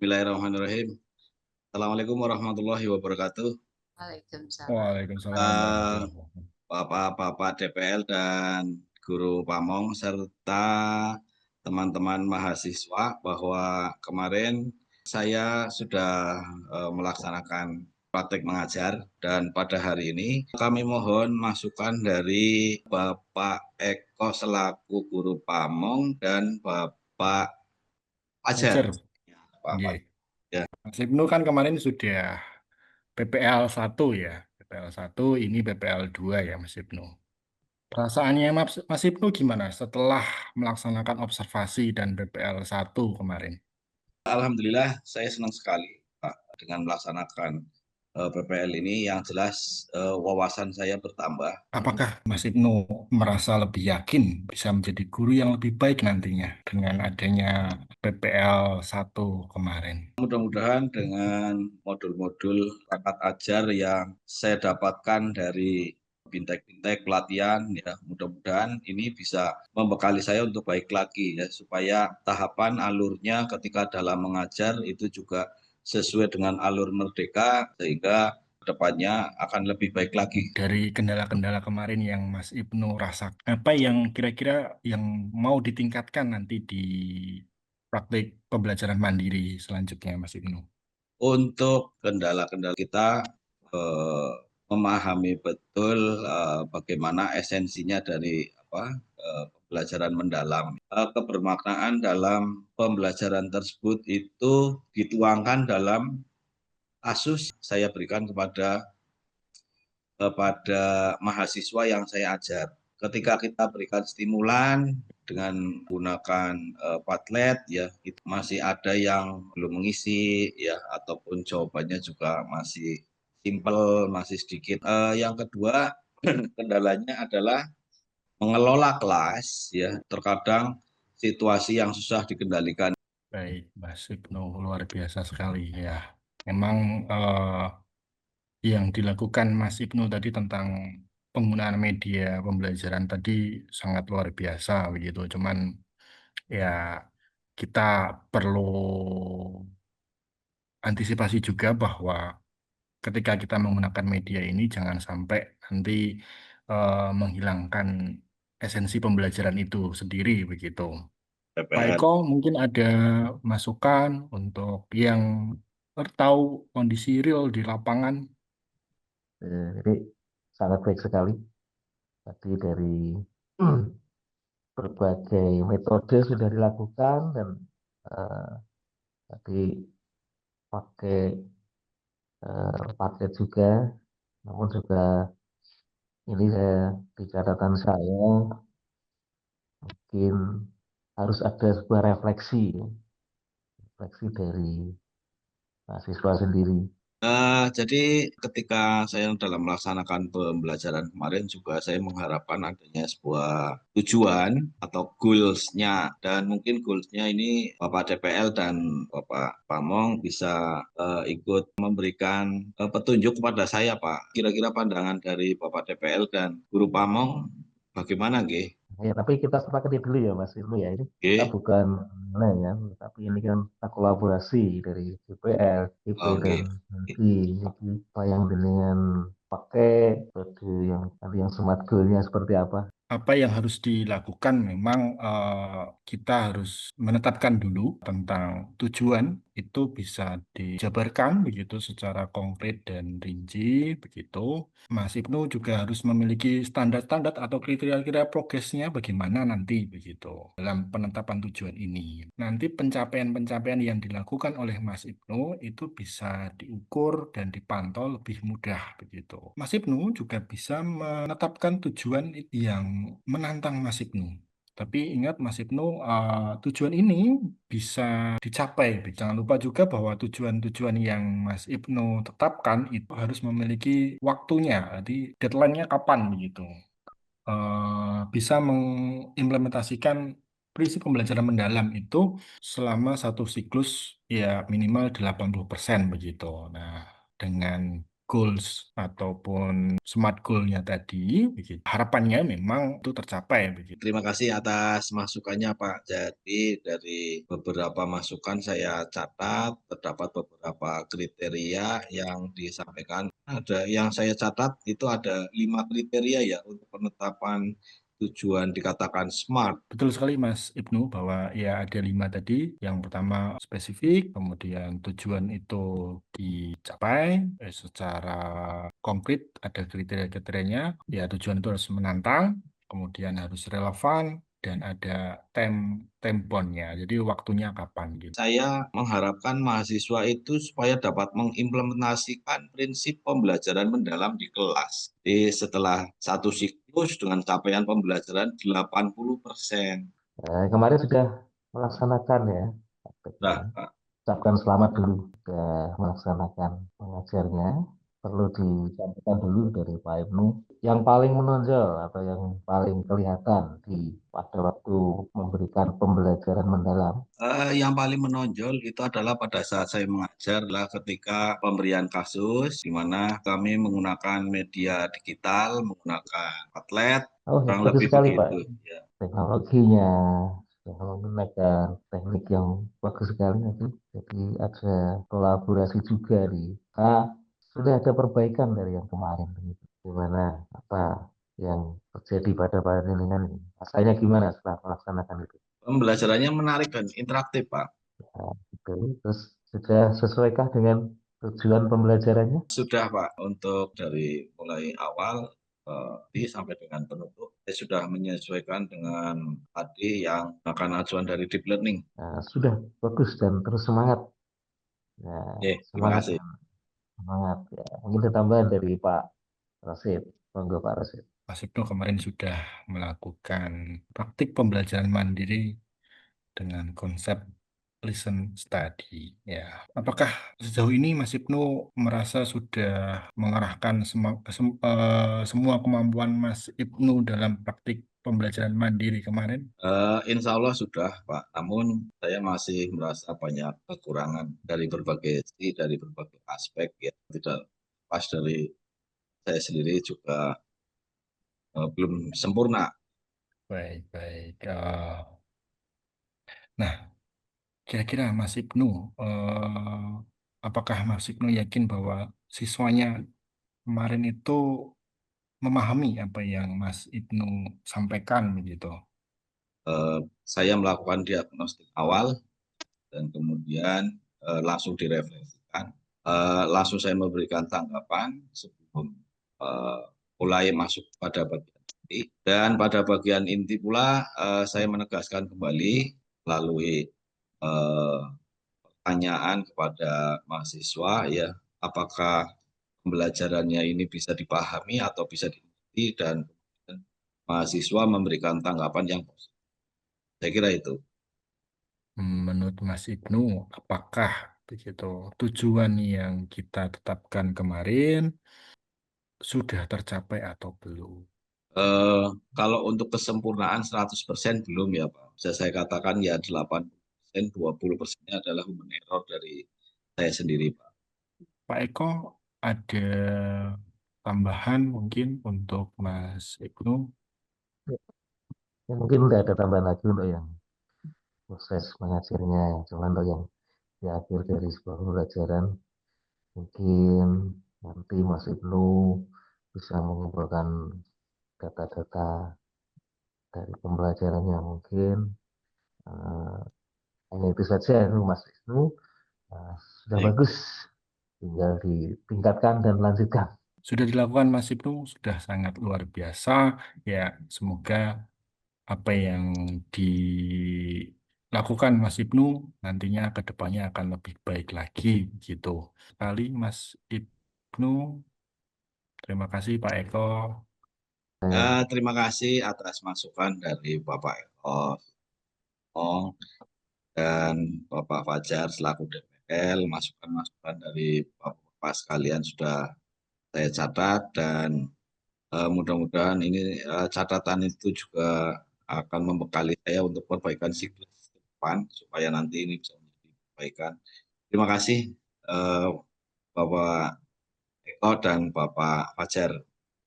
Bismillahirrahmanirrahim. Assalamualaikum warahmatullahi wabarakatuh. Waalaikumsalam. Eh, Warahmatullahi wabarakatuh. Bapak-bapak DPL dan guru Pamong serta teman-teman mahasiswa bahwa kemarin saya sudah melaksanakan praktek mengajar dan pada hari ini kami mohon masukan dari Bapak Eko selaku guru Pamong dan Bapak Fajar. Wajar. Pak Nggih. Fajar. Ya. Mas Ibnu kan kemarin sudah PPL 1 ya. PPL 1 ini PPL 2 ya Mas Ibnu. Perasaannya Mas Ibnu gimana setelah melaksanakan observasi dan PPL 1 kemarin? Alhamdulillah saya senang sekali Pak dengan melaksanakan PPL ini yang jelas wawasan saya bertambah. Apakah Mas Ibnu merasa lebih yakin bisa menjadi guru yang lebih baik nantinya dengan adanya PPL 1 kemarin? Mudah-mudahan dengan modul-modul perangkat ajar yang saya dapatkan dari bintek-bintek pelatihan ya, mudah-mudahan ini bisa membekali saya untuk baik lagi ya, supaya tahapan alurnya ketika dalam mengajar itu juga sesuai dengan alur merdeka sehingga kedepannya akan lebih baik lagi. Dari kendala-kendala kemarin yang Mas Ibnu rasakan, apa yang kira-kira yang mau ditingkatkan nanti di praktik pembelajaran mandiri selanjutnya, Mas Ibnu? Untuk kendala-kendala kita eh, memahami betul bagaimana esensinya dari pembelajaran mendalam. Kebermaknaan dalam pembelajaran tersebut itu dituangkan dalam kasus saya berikan kepada mahasiswa yang saya ajar. Ketika kita berikan stimulan dengan menggunakan Padlet ya, itu masih ada yang belum mengisi ya, ataupun jawabannya juga masih simple, masih sedikit. Yang kedua kendalanya adalah mengelola kelas ya, terkadang situasi yang susah dikendalikan. Baik, Mas Ibnu, luar biasa sekali ya. Memang yang dilakukan Mas Ibnu tadi tentang penggunaan media pembelajaran tadi sangat luar biasa begitu. Cuman ya kita perlu antisipasi juga bahwa ketika kita menggunakan media ini jangan sampai nanti menghilangkan esensi pembelajaran itu sendiri begitu. Pak PPL. Eko mungkin ada masukan untuk yang tahu kondisi real di lapangan. Jadi sangat baik sekali. Tadi dari berbagai metode sudah dilakukan dan eh, tadi pakai paket juga, namun juga ini saya di catatan saya mungkin harus ada sebuah refleksi dari mahasiswa sendiri. Jadi ketika saya dalam melaksanakan pembelajaran kemarin juga saya mengharapkan adanya sebuah tujuan atau goals-nya dan mungkin goals-nya ini Bapak DPL dan Bapak Pamong bisa ikut memberikan petunjuk kepada saya Pak. Kira-kira pandangan dari Bapak DPL dan Guru Pamong bagaimana nggih? Ya, tapi kita sepakati dulu ya Mas Ilmu ya, ini kita Oke, bukan mana ya, tapi ini kan kita kolaborasi dari DPR, IP oke. dan nanti apa yang dengan pakai metode yang tadi yang smart goal-nya seperti apa. Apa yang harus dilakukan memang kita harus menetapkan dulu tentang tujuan itu bisa dijabarkan begitu secara konkret dan rinci begitu. Mas Ibnu juga harus memiliki standar-standar atau kriteria-kriteria progresnya bagaimana nanti begitu dalam penetapan tujuan ini. Nanti pencapaian-pencapaian yang dilakukan oleh Mas Ibnu itu bisa diukur dan dipantau lebih mudah begitu. Mas Ibnu juga bisa menetapkan tujuan yang menantang Mas Ibnu. Tapi ingat Mas Ibnu, tujuan ini bisa dicapai. Jangan lupa juga bahwa tujuan-tujuan yang Mas Ibnu tetapkan itu harus memiliki waktunya. Jadi deadline-nya kapan begitu. Bisa mengimplementasikan prinsip pembelajaran mendalam itu selama satu siklus ya minimal 80% begitu. Nah, dengan goals ataupun smart goal-nya tadi, begitu. Harapannya memang itu tercapai, begitu. Terima kasih atas masukannya, Pak. Jadi dari beberapa masukan saya catat, terdapat beberapa kriteria yang disampaikan. Ada yang saya catat itu ada 5 kriteria ya untuk penetapan tujuan dikatakan smart. Betul sekali Mas Ibnu bahwa ya ada 5 tadi. Yang pertama spesifik, kemudian tujuan itu dicapai secara konkret, ada kriteria-kriterianya. Ya tujuan itu harus menantang, kemudian harus relevan, dan ada temponnya. Jadi waktunya kapan gitu. Saya mengharapkan mahasiswa itu supaya dapat mengimplementasikan prinsip pembelajaran mendalam di kelas. Jadi setelah satu siklus dengan capaian pembelajaran 80%. Kemarin sudah melaksanakan ya prakteknya. Nah, Pak. Ucapkan selamat dulu sudah melaksanakan mengajarnya. Perlu disampaikan dulu dari Pak Ibnu yang paling menonjol atau yang paling kelihatan pada waktu memberikan pembelajaran mendalam. Yang paling menonjol itu adalah pada saat saya mengajar adalah ketika pemberian kasus, di mana kami menggunakan media digital, menggunakan Padlet, Oh, ya, kurang bagus lebih sekali Pak. begitu. Ya. Teknologinya sudah menggunakan teknik yang bagus sekali nanti. Jadi ada kolaborasi juga sudah ada perbaikan dari yang kemarin. Begitu. Gimana apa yang terjadi pada panjenengan ini? Rasanya gimana setelah melaksanakan itu? Pembelajarannya menarik dan interaktif, Pak. Gitu. Terus sudah sesuaikah dengan tujuan pembelajarannya? Sudah, Pak, untuk dari mulai awal sampai dengan penutup, saya sudah menyesuaikan dengan tadi yang akan acuan dari deep learning. Nah, sudah bagus dan terus semangat. Nah, Terima semangat, kasih. semangat. Ya. Mungkin ada tambahan dari Pak Rosid. Monggo Pak Rosid. Mas Ibnu kemarin sudah melakukan praktik pembelajaran mandiri dengan konsep listen study. Ya, apakah sejauh ini Mas Ibnu merasa sudah mengarahkan semua kemampuan Mas Ibnu dalam praktik pembelajaran mandiri kemarin? Insya Allah sudah, Pak. Namun saya masih merasa banyak kekurangan dari berbagai sisi, dari berbagai aspek ya. Tidak pas dari saya sendiri juga belum sempurna. Baik, baik. Nah, kira-kira Mas Ibnu, apakah Mas Ibnu yakin bahwa siswanya kemarin itu memahami apa yang Mas Ibnu sampaikan begitu? Saya melakukan diagnostik awal dan kemudian langsung direfleksikan. Langsung saya memberikan tanggapan sebelum mulai masuk pada bagian inti. Dan pada bagian inti pula saya menegaskan kembali melalui pertanyaan kepada mahasiswa ya, apakah pembelajarannya ini bisa dipahami atau bisa dimengerti dan mahasiswa memberikan tanggapan yang positif. Saya kira itu. Menurut Mas Ibnu, apakah begitu tujuan yang kita tetapkan kemarin sudah tercapai atau belum? Kalau untuk kesempurnaan 100% belum ya Pak. Bisa saya katakan ya 80%, 20%-nya adalah human error dari saya sendiri Pak. Pak Eko, ada tambahan mungkin untuk Mas Ibnu? Ya, mungkin udah ada tambahan lagi untuk yang proses mengajarnya. Cuman untuk yang di akhir dari sebuah pembelajaran, mungkin nanti Mas Ibnu bisa mengumpulkan data-data dari pembelajarannya mungkin. eh, Hanya itu saja Mas Ibnu. Sudah Baik. bagus, tinggal ditingkatkan dan lanjutkan. Sudah dilakukan Mas Ibnu, sudah sangat luar biasa. Ya, semoga apa yang dilakukan Mas Ibnu nantinya ke depannya akan lebih baik lagi gitu. Sekali Mas Ibnu, terima kasih Pak Eko. Terima kasih atas masukan dari Bapak Eko dan Bapak Fajar selaku DPL. Masukan-masukan dari Bapak sekalian sudah saya catat dan mudah-mudahan ini catatan itu juga akan membekali saya untuk perbaikan siklus ke depan supaya nanti ini bisa menjadi perbaikan. Terima kasih Bapak Eko dan Bapak Fajar.